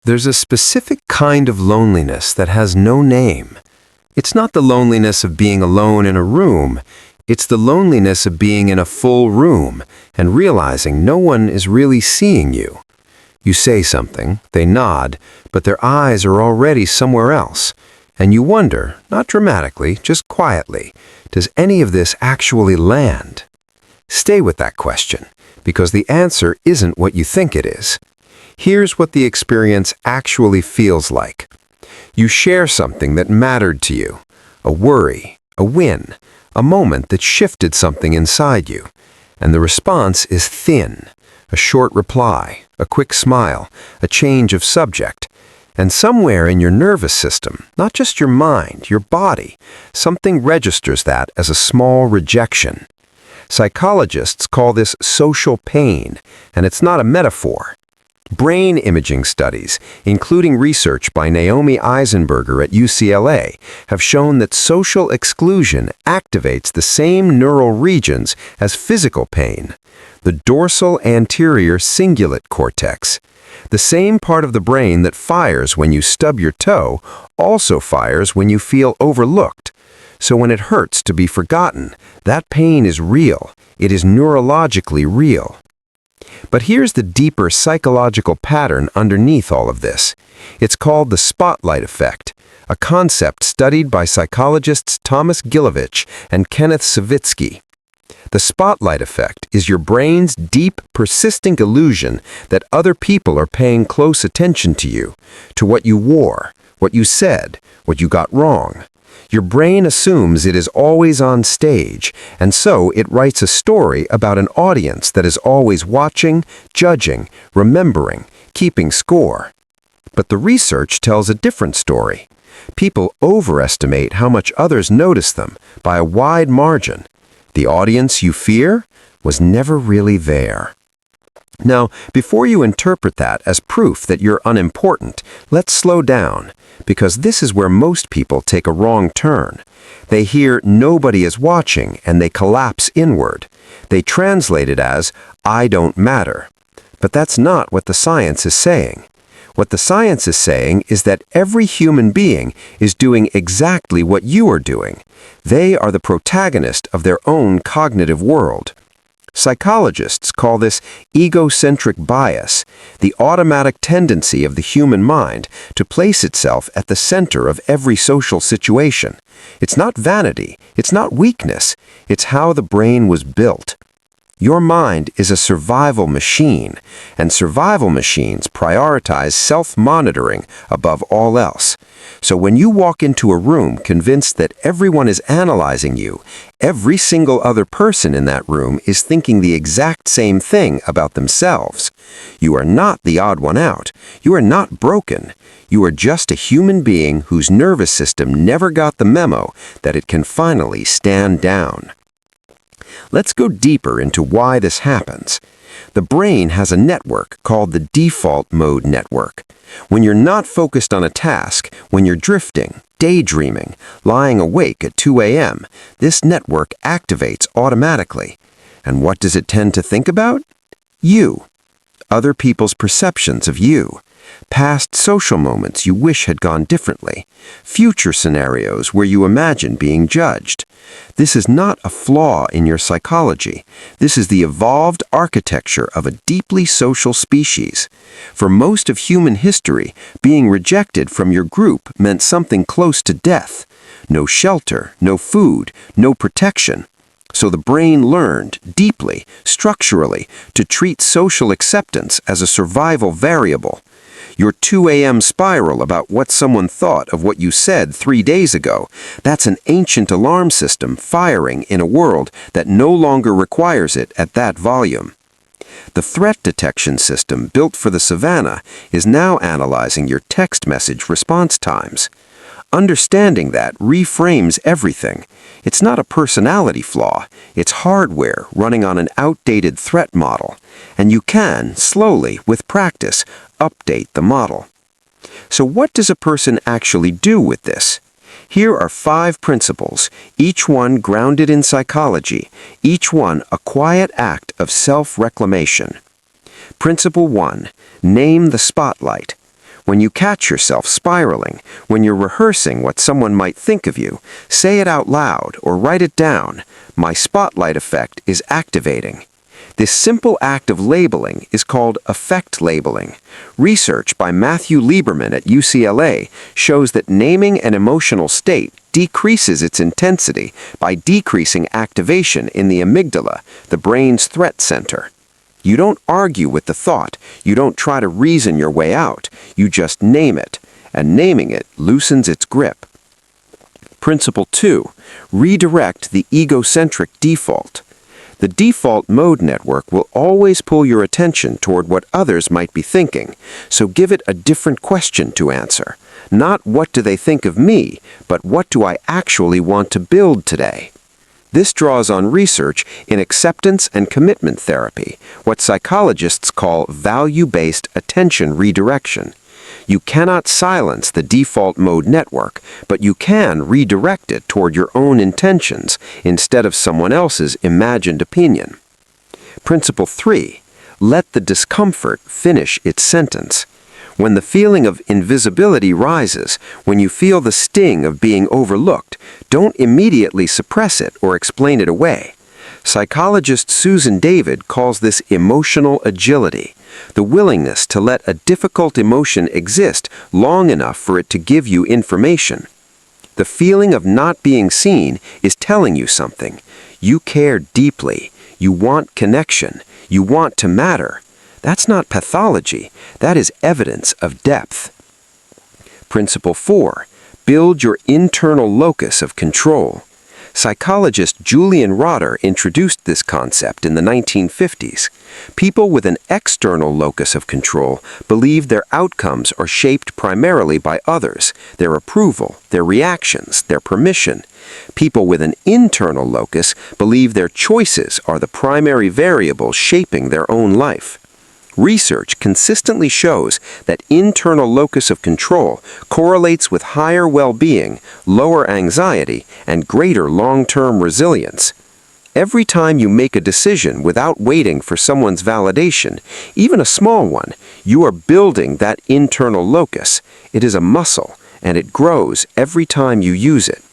There's a specific kind of loneliness that has no name. It's not the loneliness of being alone in a room. It's the loneliness of being in a full room and realizing no one is really seeing you. You say something, they nod, but their eyes are already somewhere else. And you wonder, not dramatically, just quietly, does any of this actually land? Stay with that question, because the answer isn't what you think it is. Here's what the experience actually feels like. You share something that mattered to you, a worry, a win, a moment that shifted something inside you, and the response is thin, a short reply, a quick smile, a change of subject, and somewhere in your nervous system, not just your mind, your body, something registers that as a small rejection. Psychologists call this social pain, and it's not a metaphor. Brain imaging studies, including research by Naomi Eisenberger at UCLA, have shown that social exclusion activates the same neural regions as physical pain, the dorsal anterior cingulate cortex. The same part of the brain that fires when you stub your toe also fires when you feel overlooked. So when it hurts to be forgotten, that pain is real. It is neurologically real. But here's the deeper psychological pattern underneath all of this. It's called the spotlight effect, a concept studied by psychologists Thomas Gilovich and Kenneth Savitsky. The spotlight effect is your brain's deep, persistent illusion that other people are paying close attention to you, to what you wore, what you said, what you got wrong. Your brain assumes it is always on stage, and so it writes a story about an audience that is always watching, judging, remembering, keeping score. But the research tells a different story. People overestimate how much others notice them by a wide margin. The audience you fear was never really there. Now, before you interpret that as proof that you're unimportant, let's slow down, because this is where most people take a wrong turn. They hear nobody is watching and they collapse inward. They translate it as, I don't matter. But that's not what the science is saying. What the science is saying is that every human being is doing exactly what you are doing. They are the protagonist of their own cognitive world. Psychologists call this egocentric bias, the automatic tendency of the human mind to place itself at the center of every social situation. It's not vanity, it's not weakness, it's how the brain was built. Your mind is a survival machine, and survival machines prioritize self-monitoring above all else. So when you walk into a room convinced that everyone is analyzing you, every single other person in that room is thinking the exact same thing about themselves. You are not the odd one out. You are not broken. You are just a human being whose nervous system never got the memo that it can finally stand down. Let's go deeper into why this happens. The brain has a network called the default mode network. When you're not focused on a task, when you're drifting, daydreaming, lying awake at 2 a.m., this network activates automatically. And what does it tend to think about? You. Other people's perceptions of you. Past social moments you wish had gone differently. Future scenarios where you imagine being judged. This is not a flaw in your psychology. This is the evolved architecture of a deeply social species. For most of human history, being rejected from your group meant something close to death. No shelter, no food, no protection. So the brain learned, deeply, structurally, to treat social acceptance as a survival variable. Your 2 a.m. spiral about what someone thought of what you said 3 days ago, that's an ancient alarm system firing in a world that no longer requires it at that volume. The threat detection system built for the savannah is now analyzing your text message response times. Understanding that reframes everything. It's not a personality flaw. It's hardware running on an outdated threat model. And you can, slowly, with practice, update the model. So what does a person actually do with this? Here are 5 principles, each one grounded in psychology, each one a quiet act of self-reclamation. Principle 1. Name the spotlight. When you catch yourself spiraling, when you're rehearsing what someone might think of you, say it out loud or write it down. My spotlight effect is activating. This simple act of labeling is called affect labeling. Research by Matthew Lieberman at UCLA shows that naming an emotional state decreases its intensity by decreasing activation in the amygdala, the brain's threat center. You don't argue with the thought. You don't try to reason your way out. You just name it, and naming it loosens its grip. Principle 2. Redirect the egocentric default. The default mode network will always pull your attention toward what others might be thinking, so give it a different question to answer. Not what do they think of me, but what do I actually want to build today? This draws on research in acceptance and commitment therapy, what psychologists call value-based attention redirection. You cannot silence the default mode network, but you can redirect it toward your own intentions instead of someone else's imagined opinion. Principle 3. Let the discomfort finish its sentence. When the feeling of invisibility rises, when you feel the sting of being overlooked, don't immediately suppress it or explain it away. Psychologist Susan David calls this emotional agility, the willingness to let a difficult emotion exist long enough for it to give you information. The feeling of not being seen is telling you something. You care deeply. You want connection. You want to matter. That's not pathology. That is evidence of depth. Principle 4. Build your internal locus of control. Psychologist Julian Rotter introduced this concept in the 1950s. People with an external locus of control believe their outcomes are shaped primarily by others, their approval, their reactions, their permission. People with an internal locus believe their choices are the primary variable shaping their own life. Research consistently shows that internal locus of control correlates with higher well-being, lower anxiety, and greater long-term resilience. Every time you make a decision without waiting for someone's validation, even a small one, you are building that internal locus. It is a muscle, and it grows every time you use it.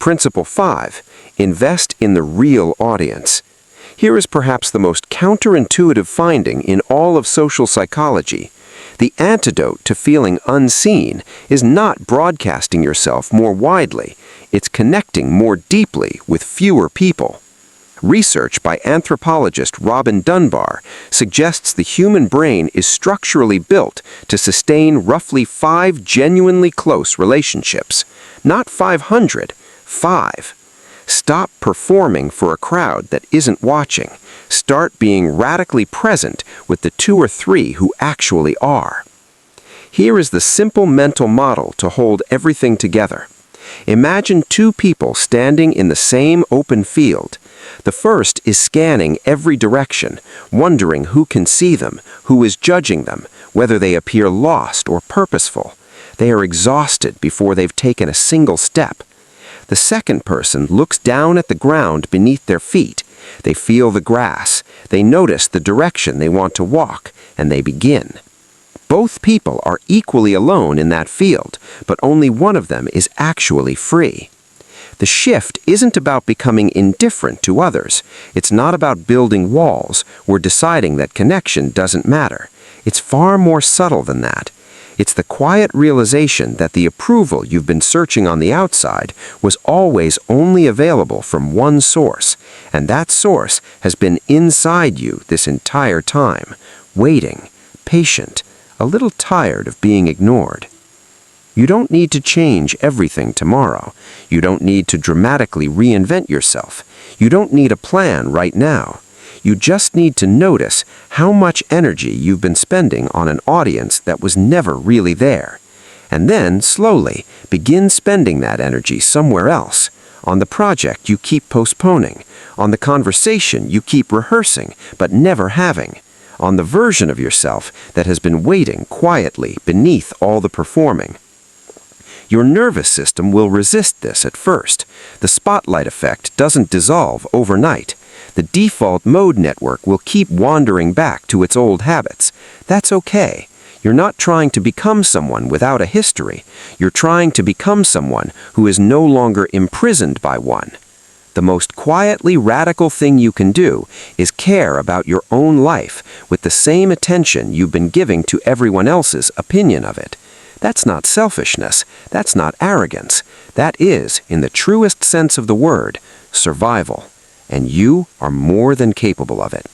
Principle 5. Invest in the real audience. Here is perhaps the most counterintuitive finding in all of social psychology. The antidote to feeling unseen is not broadcasting yourself more widely. It's connecting more deeply with fewer people. Research by anthropologist Robin Dunbar suggests the human brain is structurally built to sustain roughly 5 genuinely close relationships. Not 500, 5. Stop performing for a crowd that isn't watching. Start being radically present with the 2 or 3 who actually are. Here is the simple mental model to hold everything together. Imagine 2 people standing in the same open field. The first is scanning every direction, wondering who can see them, who is judging them, whether they appear lost or purposeful. They are exhausted before they've taken a single step. The second person looks down at the ground beneath their feet. They feel the grass. They notice the direction they want to walk, and they begin. Both people are equally alone in that field, but only one of them is actually free. The shift isn't about becoming indifferent to others. It's not about building walls or deciding that connection doesn't matter. It's far more subtle than that. It's the quiet realization that the approval you've been searching on the outside was always only available from one source, and that source has been inside you this entire time, waiting, patient, a little tired of being ignored. You don't need to change everything tomorrow. You don't need to dramatically reinvent yourself. You don't need a plan right now. You just need to notice how much energy you've been spending on an audience that was never really there. And then, slowly, begin spending that energy somewhere else, on the project you keep postponing, on the conversation you keep rehearsing but never having, on the version of yourself that has been waiting quietly beneath all the performing. Your nervous system will resist this at first. The spotlight effect doesn't dissolve overnight. The default mode network will keep wandering back to its old habits. That's okay. You're not trying to become someone without a history. You're trying to become someone who is no longer imprisoned by one. The most quietly radical thing you can do is care about your own life with the same attention you've been giving to everyone else's opinion of it. That's not selfishness. That's not arrogance. That is, in the truest sense of the word, survival. And you are more than capable of it.